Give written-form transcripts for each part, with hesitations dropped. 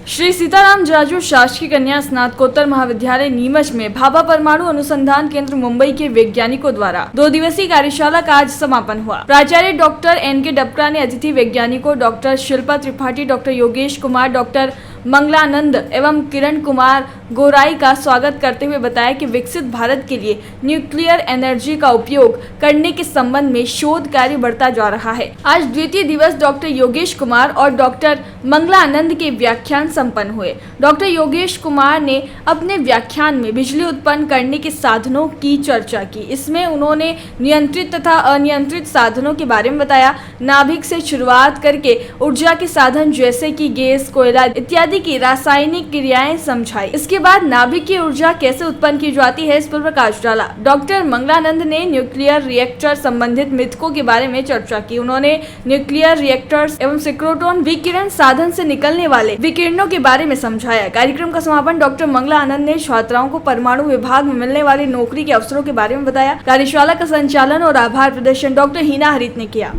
श्री सीताराम जाजू शासकीय कन्या स्नातकोत्तर महाविद्यालय नीमच में भाभा परमाणु अनुसंधान केंद्र मुंबई के वैज्ञानिकों द्वारा 2 दिवसीय कार्यशाला का आज समापन हुआ। प्राचार्य डॉक्टर NK डबका ने अतिथि वैज्ञानिकों doctor Shilpa Tripathi, doctor Yogesh Kumar, doctor Mangalanand एवं किरण कुमार गोराई का स्वागत करते हुए बताया कि विकसित भारत के लिए न्यूक्लियर एनर्जी का उपयोग करने के संबंध में शोध कार्य बढ़ता जा रहा है। आज द्वितीय दिवस डॉक्टर योगेश कुमार और डॉक्टर मंगलानंद के व्याख्यान संपन्न हुए। डॉक्टर योगेश कुमार ने अपने व्याख्यान में बिजली उत्पन्न करने के साधनों की चर्चा की। इसमें उन्होंने नियंत्रित तथा अनियंत्रित साधनों के बारे में बताया। नाभिक से शुरुआत करके ऊर्जा के साधन जैसे कि गैस, कोयला इत्यादि की रासायनिक क्रियाएं समझाई। इसके बाद नाभिक की ऊर्जा कैसे उत्पन्न की जाती है इस पर प्रकाश डाला। डॉक्टर मंगलानंद ने न्यूक्लियर रिएक्टर संबंधित मिथकों के बारे में चर्चा की। उन्होंने न्यूक्लियर रिएक्टर्स एवं सिक्रोट्रॉन विकिरण साधन से निकलने वाले विकिरणों के बारे में समझाया। कार्यक्रम का समापन डॉक्टर मंगलानंद ने छात्राओं को परमाणु विभाग में मिलने वाली नौकरी के अवसरों के बारे में बताया। कार्यशाला का संचालन और आभार प्रदर्शन डॉक्टर हिना हरित ने किया।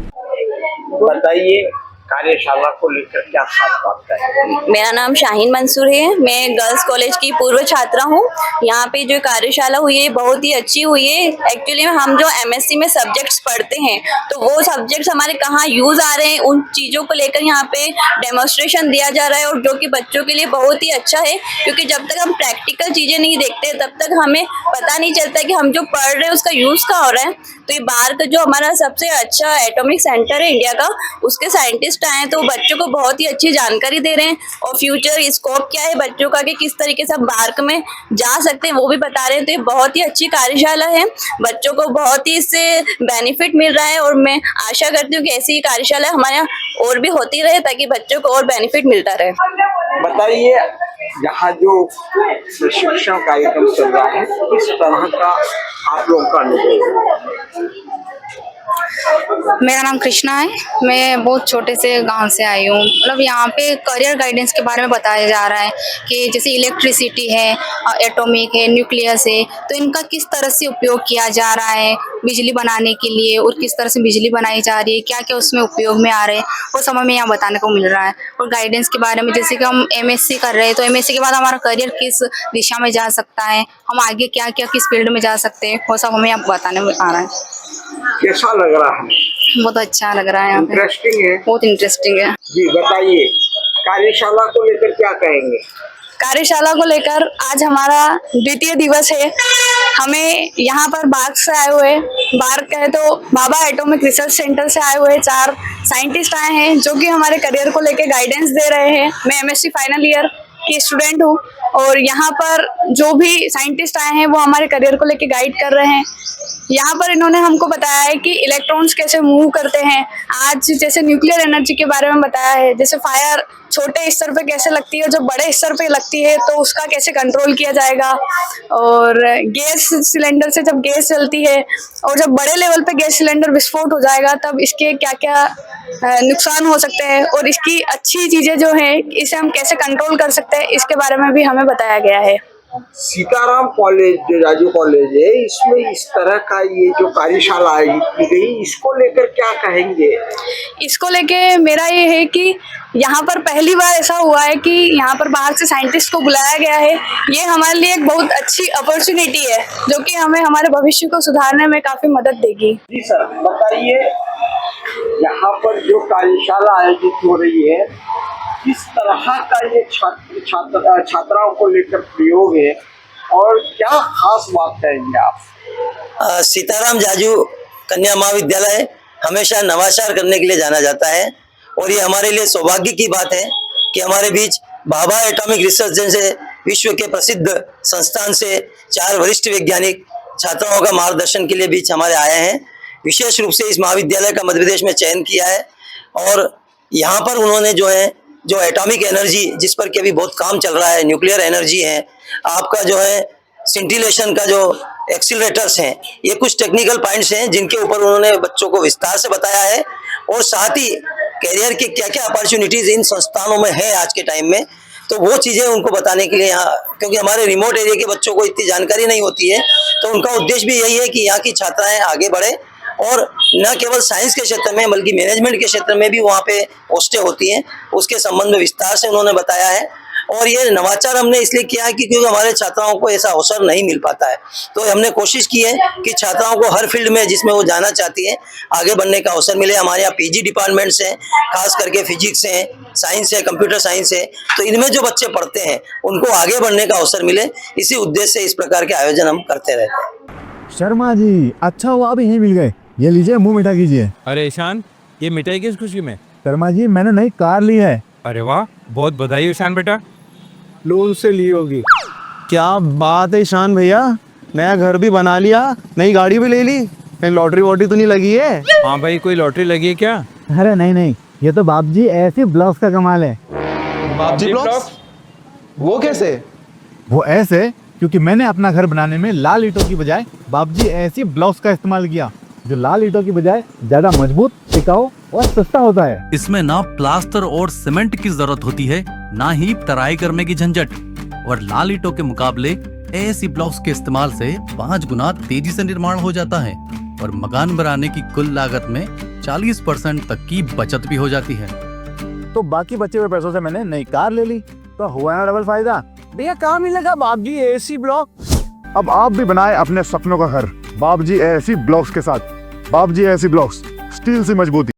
बताइए कार्यशाला को लेकर क्या खास बात है? मेरा नाम शाहीन मंसूर है। मैं गर्ल्स कॉलेज की पूर्व छात्रा हूँ। यहाँ पे जो कार्यशाला हुई है बहुत ही अच्छी हुई है। एक्चुअली हम जो MSc में सब्जेक्ट्स पढ़ते हैं तो वो सब्जेक्ट्स हमारे कहाँ यूज आ रहे हैं उन चीज़ों को लेकर यहाँ पे डेमोन्स्ट्रेशन दिया जा रहा है, और जो कि बच्चों के लिए बहुत ही अच्छा है, क्योंकि जब तक हम प्रैक्टिकल चीज़ें नहीं देखते तब तक हमें पता नहीं चलता कि हम जो पढ़ रहे हैं उसका यूज़ कहाँ हो रहा है। तो ये बाहर का जो हमारा सबसे अच्छा एटॉमिक सेंटर है इंडिया का, उसके साइंटिस्ट आए तो बच्चों को बहुत ही अच्छी जानकारी दे रहे हैं, और फ्यूचर स्कोप क्या है बच्चों का कि किस तरीके से बाहर में जा सकते हैं वो भी बता रहे हैं। तो ये बहुत ही अच्छी कार्यशाला है, बच्चों को बहुत ही इससे बेनिफिट मिल रहा है, और मैं आशा करती हूँ कि ऐसी कार्यशाला हमारे यहाँ और भी होती रहे ताकि बच्चों को और बेनिफिट मिलता रहे। बताइए यहाँ जो प्रशिक्षण कार्यक्रम चल रहा है किस तरह का आप लोगों का अनुभव? मेरा नाम कृष्णा है। मैं बहुत छोटे से गांव से आई हूँ। मतलब यहाँ पे करियर गाइडेंस के बारे में बताया जा रहा है कि जैसे इलेक्ट्रिसिटी है, एटॉमिक है, न्यूक्लियस है, तो इनका किस तरह से उपयोग किया जा रहा है बिजली बनाने के लिए, और किस तरह से बिजली बनाई जा रही है, क्या क्या उसमें उपयोग में आ रहे हैं, वो सब हमें यहाँ बताने को मिल रहा है। और गाइडेंस के बारे में जैसे कि हम MSc कर रहे हैं तो MSc के बाद हमारा करियर किस दिशा में जा सकता है, हम आगे क्या क्या किस फील्ड में जा सकते हैं, वो सब हमें यहाँ बताने में आ रहा है। कैसा लग रहा है? बहुत अच्छा लग रहा है। यहाँ पे इंटरेस्टिंग है। बहुत इंटरेस्टिंग है। जी बताइए कार्यशाला को लेकर क्या कहेंगे? कार्यशाला को लेकर आज हमारा द्वितीय दिवस है। हमें यहाँ पर बाहर से आए हुए, बाहर कहे तो भाभा एटॉमिक रिसर्च सेंटर से आए हुए 4 साइंटिस्ट आए हैं जो कि हमारे करियर को लेकर गाइडेंस दे रहे हैं। मैं MSc फाइनल ईयर की स्टूडेंट हूँ, और यहाँ पर जो भी साइंटिस्ट आए हैं वो हमारे करियर को लेकर गाइड कर रहे हैं। यहाँ पर इन्होंने हमको बताया है कि इलेक्ट्रॉन्स कैसे मूव करते हैं। आज जैसे न्यूक्लियर एनर्जी के बारे में बताया है, जैसे फायर छोटे स्तर पे कैसे लगती है, जो बड़े स्तर पे लगती है तो उसका कैसे कंट्रोल किया जाएगा, और गैस सिलेंडर से जब गैस चलती है और जब बड़े लेवल पे गैस सिलेंडर विस्फोट हो जाएगा तब इसके क्या क्या नुकसान हो सकते हैं, और इसकी अच्छी चीज़ें जो हैं इसे हम कैसे कंट्रोल कर सकते हैं, इसके बारे में भी हमें बताया गया है। सीताराम कॉलेज जो राजू कॉलेज है इसमें इस तरह का ये जो कार्यशाला आयोजित की गई इसको लेकर क्या कहेंगे? इसको लेके मेरा ये है कि यहाँ पर पहली बार ऐसा हुआ है कि यहाँ पर बाहर से साइंटिस्ट को बुलाया गया है। ये हमारे लिए एक बहुत अच्छी अपॉर्चुनिटी है जो कि हमें हमारे भविष्य को सुधारने में काफी मदद देगी। जी सर बताइए यहाँ पर जो कार्यशाला आयोजित हो रही है किस तरह का ये छात्राओं को लेकर प्रयोग है और क्या खास बात कहेंगे आप? सीताराम जाजू कन्या महाविद्यालय हमेशा नवाचार करने के लिए जाना जाता है, और ये हमारे लिए सौभाग्य की बात है कि हमारे बीच भाभा एटॉमिक रिसर्च जैसे विश्व के प्रसिद्ध संस्थान से 4 वरिष्ठ वैज्ञानिक छात्राओं का मार्गदर्शन के लिए बीच हमारे आए हैं। विशेष रूप से इस महाविद्यालय का मध्य प्रदेश में चयन किया है, और यहाँ पर उन्होंने जो एटॉमिक एनर्जी जिस पर कि अभी बहुत काम चल रहा है, न्यूक्लियर एनर्जी है, आपका जो है सिंटिलेशन का जो एक्सीलरेटर्स हैं, ये कुछ टेक्निकल पॉइंट्स हैं जिनके ऊपर उन्होंने बच्चों को विस्तार से बताया है, और साथ ही कैरियर के क्या क्या अपॉर्चुनिटीज इन संस्थानों में है आज के टाइम में, तो वो चीज़ें उनको बताने के लिए यहाँ, क्योंकि हमारे रिमोट एरिया के बच्चों को इतनी जानकारी नहीं होती है, तो उनका उद्देश्य भी यही है कि यहाँ की छात्राएं आगे बढ़े, और न केवल साइंस के क्षेत्र में बल्कि मैनेजमेंट के क्षेत्र में भी वहाँ पे पोस्टें होती हैं, उसके संबंध में विस्तार से उन्होंने बताया है। और ये नवाचार हमने इसलिए किया है कि क्योंकि हमारे छात्राओं को ऐसा अवसर नहीं मिल पाता है, तो हमने कोशिश की है कि छात्राओं को हर फील्ड में जिसमें वो जाना चाहती है आगे बढ़ने का अवसर मिले। हमारे यहाँ पीजी डिपार्टमेंट्स हैं, खास करके फिजिक्स है, साइंस है, कंप्यूटर साइंस है, तो इनमें जो बच्चे पढ़ते हैं उनको आगे बढ़ने का अवसर मिले, इसी उद्देश्य से इस प्रकार के आयोजन हम करते रहते हैं। शर्मा जी, अच्छा हुआ आप यहीं मिल गए। ये लीजिए, मुंह मीठा कीजिए। अरे ईशान, ये मिठाई किस खुशी में? शर्मा जी, मैंने नई कार ली है। अरे वाह, बहुत बधाई ईशान बेटा। लोन से ली होगी। क्या बात है ईशान भैया, नया घर भी बना लिया, नई गाड़ी भी ले ली, कहीं लॉटरी वॉटरी तो नहीं लगी है? हाँ भाई, कोई लॉटरी लगी है क्या? अरे नहीं नहीं, ये तो बाप जी ऐसे ब्लॉक्स का कमाल है। बाप जी ब्लॉक्स? वो कैसे? वो ऐसे क्योंकि मैंने अपना घर बनाने में लाल ईंटों की बजाय बाप जी ऐसी ब्लॉक्स का इस्तेमाल किया, जो लाल ईंटों की बजाय ज्यादा मजबूत, टिकाऊ और सस्ता होता है। इसमें ना प्लास्टर और सीमेंट की जरूरत होती है, ना ही तराई करने की झंझट, और लाल ईंटों के मुकाबले एएसी ब्लॉक्स के इस्तेमाल से 5 गुना तेजी से निर्माण हो जाता है और मकान बनाने की कुल लागत में 40% तक की बचत भी हो जाती है। तो बाकी बचे हुए पैसों से मैंने नई कार ले ली, तो हुआ ना डबल फायदा। भैया कहाँ मिलेगा बाप जी एसी ब्लॉक? अब आप भी बनाए अपने सपनों का घर बाप जी एसी ब्लॉक्स के साथ। बाप जी एसी ब्लॉक्स, स्टील से मजबूती।